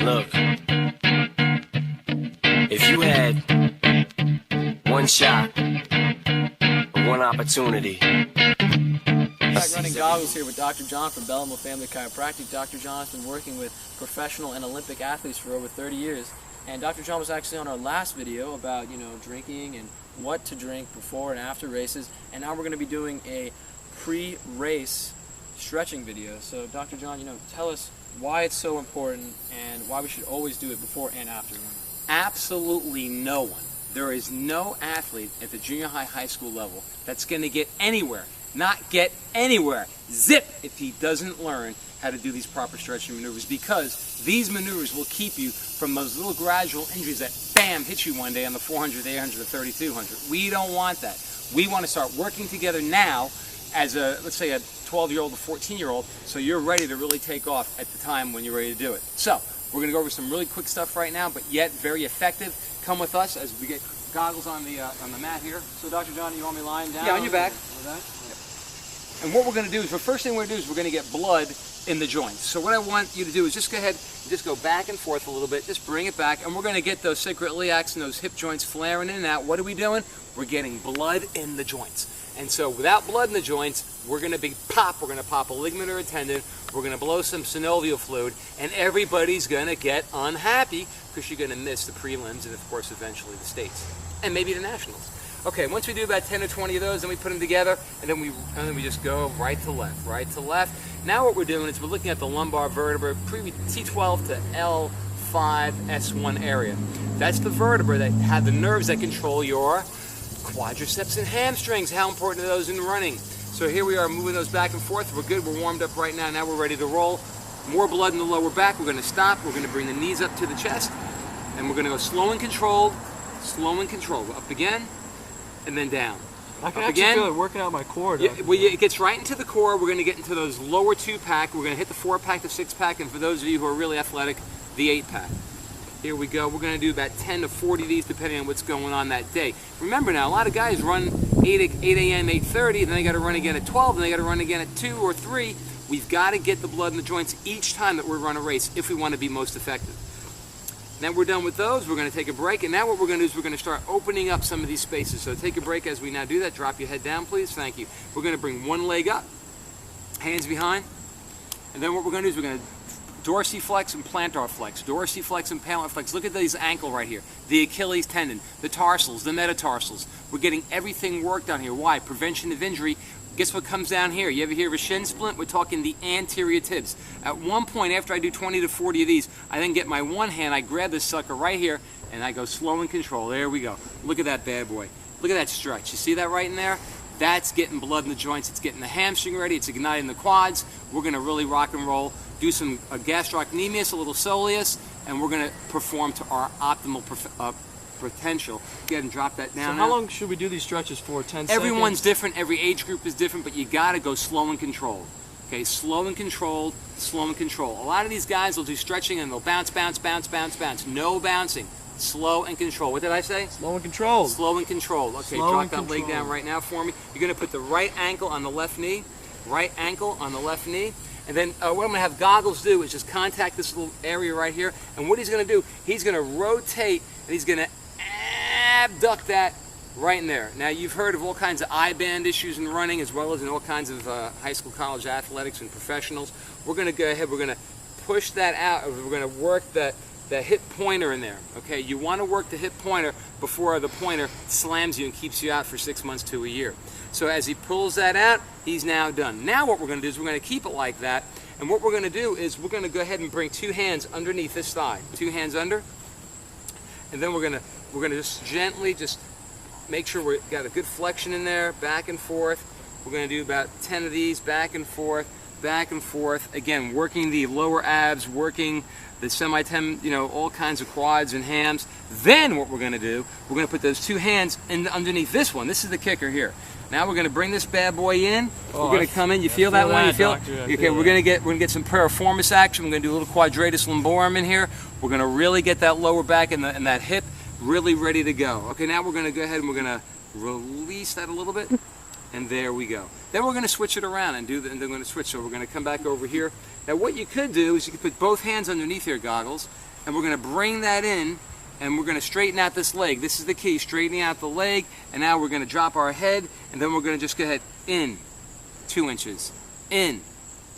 Look, if you had one shot or one opportunity. Running goggles here with Dr. John from Bellomo Family Chiropractic. Dr. John's been working with professional and Olympic athletes for over 30 years. And Dr. John was actually on our last video about, drinking and what to drink before and after races. And now we're going to be doing a pre-race stretching video. So Dr. John, tell us why it's so important and why we should always do it before and after running. Absolutely no one. There is no athlete at the junior high school level that's going to get anywhere, not get anywhere, zip, if he doesn't learn how to do these proper stretching maneuvers, because these maneuvers will keep you from those little gradual injuries that bam hit you one day on the 400, 800, or 3200. We don't want that. We want to start working together now as let's say a 12-year-old, a 14-year-old, so you're ready to really take off at the time when you're ready to do it. So we're going to go over some really quick stuff right now, but yet very effective. Come with us as we get goggles on the mat here. So Dr. John, you want me lying down? Yeah, on your back. Yep. And what we're going to do is, the first thing we're going to do is we're going to get blood in the joints. So what I want you to do is just go ahead and just go back and forth a little bit, just bring it back, and we're going to get those sacroiliacs and those hip joints flaring in and out. What are we doing? We're getting blood in the joints. And so without blood in the joints, we're going to we're going to pop a ligament or a tendon, we're going to blow some synovial fluid, and everybody's going to get unhappy because you're going to miss the prelims and, of course, eventually the states and maybe the nationals. Okay, once we do about 10 or 20 of those, then we put them together, and then we just go right to left, right to left. Now what we're doing is we're looking at the lumbar vertebra, T12 to L5, S1 area. That's the vertebra that have the nerves that control your quadriceps and hamstrings. How important are those in running? So here we are moving those back and forth. We're good, we're warmed up right now. Now we're ready to roll. More blood in the lower back. We're going to stop. We're going to bring the knees up to the chest, and we're going to go slow and controlled, up again, and then down. I can actually feel it working out my core. Yeah, well, it gets right into the core. We're going to get into those lower 2-pack. We're going to hit the 4-pack, the 6-pack, and for those of you who are really athletic, the 8-pack. Here we go. We're going to do about 10 to 40 of these depending on what's going on that day. Remember now, a lot of guys run 8 a.m., 8:30, and then they got to run again at 12, and they got to run again at 2 or 3. We've got to get the blood in the joints each time that we run a race if we want to be most effective. Then we're done with those. We're going to take a break, and now what we're going to do is we're going to start opening up some of these spaces. So take a break as we now do that. Drop your head down, please. Thank you. We're going to bring one leg up, hands behind, and then what we're going to do is we're going to dorsiflex and plantar flex, dorsiflex and plantar flex. Look at these ankle right here, the Achilles tendon, the tarsals, the metatarsals. We're getting everything worked on here. Why? Prevention of injury. Guess what comes down here? You ever hear of a shin splint? We're talking the anterior tibs. At one point, after I do 20 to 40 of these, I then get my one hand, I grab this sucker right here, and I go slow and control. There we go. Look at that bad boy. Look at that stretch. You see that right in there? That's getting blood in the joints. It's getting the hamstring ready. It's igniting the quads. We're going to really rock and roll. Do some gastrocnemius, a little soleus, and we're going to perform to our optimal potential. Go ahead and drop that down. So how long should we do these stretches for? 10 seconds? Everyone's different. Every age group is different, but you got to go slow and controlled. Okay, slow and controlled, slow and controlled. A lot of these guys will do stretching and they'll bounce, bounce, bounce, bounce, bounce. No bouncing. Slow and controlled. What did I say? Slow and controlled. Slow and controlled. Okay, drop that leg down right now for me. You're going to put the right ankle on the left knee. Right ankle on the left knee. And then what I'm going to have goggles do is just contact this little area right here. And what he's going to do, he's going to rotate and he's going to abduct that right in there. Now, you've heard of all kinds of I-band issues in running as well as in all kinds of high school, college athletics and professionals. We're going to go ahead, we're going to push that out. We're going to work the hip pointer in there. Okay, you want to work the hip pointer before the pointer slams you and keeps you out for 6 months to a year. So as he pulls that out, he's now done. Now what we're going to do is we're going to keep it like that, and what we're going to do is we're going to go ahead and bring 2 hands underneath this thigh. 2 hands under, and then we're going to just gently just make sure we've got a good flexion in there, back and forth. We're going to do about 10 of these, back and forth, back and forth. Again, working the lower abs, working the semi-tem, all kinds of quads and hams. Then what we're going to do, we're going to put those 2 hands underneath this one. This is the kicker here. Now we're going to bring this bad boy in. We're going to come in. You feel that one? You feel it? Okay, we're going to get some piriformis action. We're going to do a little quadratus lumborum in here. We're going to really get that lower back and that hip really ready to go. Okay, now we're going to go ahead and we're going to release that a little bit. And there we go. Then we're going to switch it around and then we're going to switch. So we're going to come back over here. Now what you could do is you could put both hands underneath your goggles and we're going to bring that in, and we're going to straighten out this leg. This is the key, straightening out the leg, and now we're going to drop our head, and then we're going to just go ahead, in, 2 inches, in,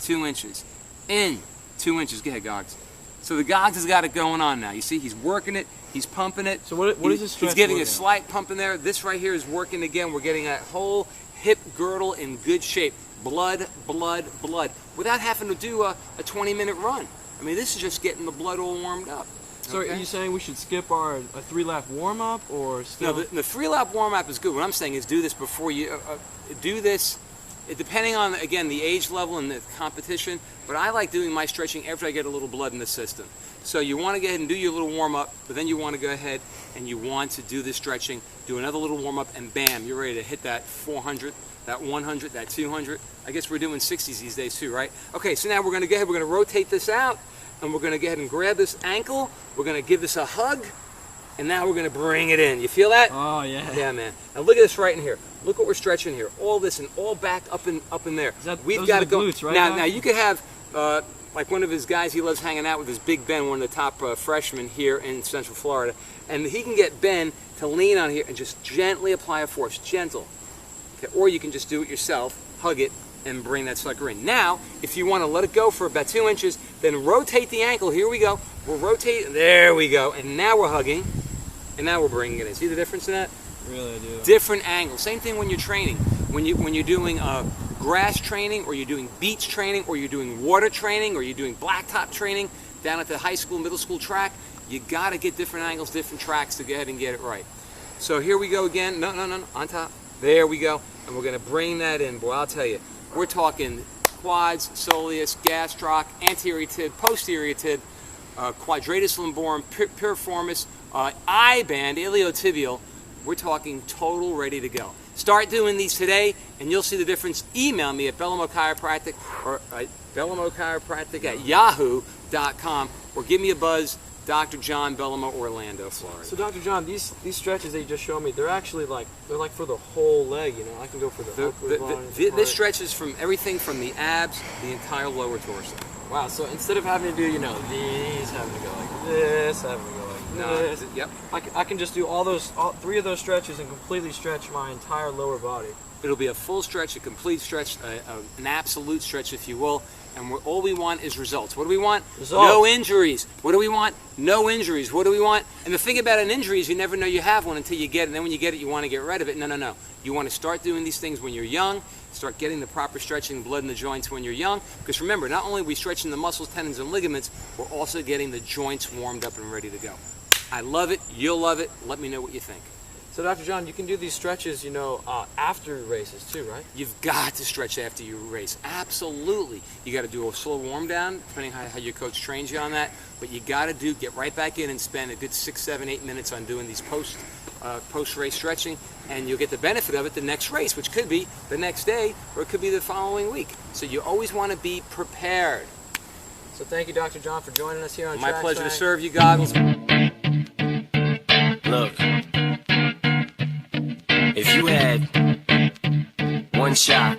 2 inches, in, 2 inches. Go ahead, Gogs. So the Gogs has got it going on now. You see, he's working it, he's pumping it. So what is this stretch? He's getting a working? slight pump in there. This right here is working again. We're getting that whole hip girdle in good shape. Blood, blood, blood. Without having to do a 20-minute run. I mean, this is just getting the blood all warmed up. So okay? are you saying we should skip a 3-lap warm-up, or still? No, the 3-lap warm-up is good. What I'm saying is do this before you do this. Depending on, again, the age level and the competition, but I like doing my stretching after I get a little blood in the system. So you want to go ahead and do your little warm-up, but then you want to go ahead and you want to do the stretching, do another little warm-up, and bam, you're ready to hit that 400, that 100, that 200. I guess we're doing 60s these days too, right? Okay, so now we're going to go ahead, we're going to rotate this out, and we're going to go ahead and grab this ankle, we're going to give this a hug, and now we're going to bring it in. You feel that? Oh, yeah. Yeah, man. Now look at this right in here. Look what we're stretching here. All this and all back up in there. We've got to go. Glutes, right? Now you could have, like one of his guys, he loves hanging out with his Big Ben, one of the top freshmen here in Central Florida, and he can get Ben to lean on here and just gently apply a force, gentle. Okay, or you can just do it yourself, hug it, and bring that sucker in. Now, if you want to let it go for about 2 inches, then rotate the ankle. Here we go. We'll rotate. There we go. And now we're hugging. And now we're bringing it in. See the difference in that? Really, I do. Different angle. Same thing when you're training. When you're doing grass training, or you're doing beach training, or you're doing water training, or you're doing blacktop training down at the high school, middle school track, you got to get different angles, different tracks to go ahead and get it right. So here we go again. No, on top. There we go. And we're going to bring that in. Boy, I'll tell you, we're talking quads, soleus, gastroc, anterior tib, posterior tib, quadratus lumborum, piriformis, I-band, iliotibial. We're talking total ready to go. Start doing these today, and you'll see the difference. Email me at Bellomo Chiropractic or bellomochiropractic@yahoo.com, or give me a buzz, Dr. John, Bellomo, Orlando, Florida. So Dr. John, these stretches that you just showed me, they're actually like for the whole leg. You know, I can go for the upper body. This stretches from everything from the abs, the entire lower torso. Wow. So instead of having to do, you know, these, having to go like this, having to go like this. Yep. I can just do all 3 of those stretches and completely stretch my entire lower body. It'll be a full stretch, a complete stretch, an absolute stretch, if you will. And all we want is results. What do we want? Results. No injuries. What do we want? No injuries. What do we want? And the thing about an injury is you never know you have one until you get it. And then when you get it, you want to get rid of it. No. You want to start doing these things when you're young. Start getting the proper stretching, blood in the joints when you're young. Because remember, not only are we stretching the muscles, tendons, and ligaments, we're also getting the joints warmed up and ready to go. I love it. You'll love it. Let me know what you think. So Dr. John, you can do these stretches, you know, after races too, right? You've got to stretch after you race. Absolutely. You got to do a slow warm down, depending on how your coach trains you on that. But you got to get right back in and spend a good 6, 7, 8 minutes on doing these post-race stretching, and you'll get the benefit of it the next race, which could be the next day, or it could be the following week. So you always want to be prepared. So thank you, Dr. John, for joining us here on My Track pleasure to Smack. serve you, Goggles. Look, if you had one shot